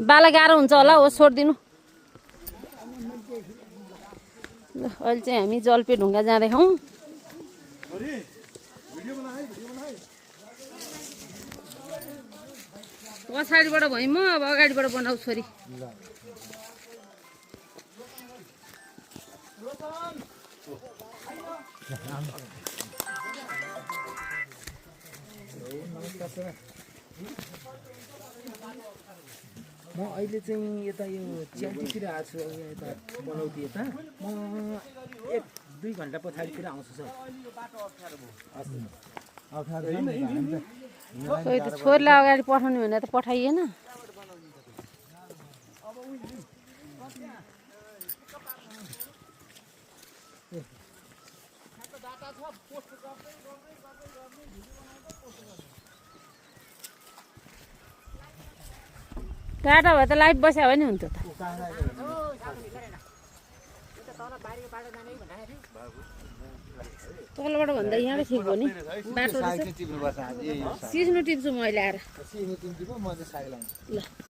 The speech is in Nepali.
बाला गाह्रो हुन्छ होला हो छोडिदिनु अहिले चाहिँ हामी जलपेढुङ्गा जाँदैछौँ पछाडिबाट भएँ म अब अगाडिबाट बनाऊ छोरी म अहिले चाहिँ यता यो च्याटीतिर आएको छु यता बनाउँदै यता म 1-2 घन्टा पछाडितिर आउँछु सर खोइ त छोरीलाई अगाडि पठाउने भने त पठाइएन टाटा भए त लाइभ बस्यो भने हुन्थ्यो त तलबाट भन्दा यहाँ ठिक हो नि बाटो सिस्नु टिप्छु म अहिले आएर सिस्नु टिप्छु म चाहिँ साइड लाउँछु ल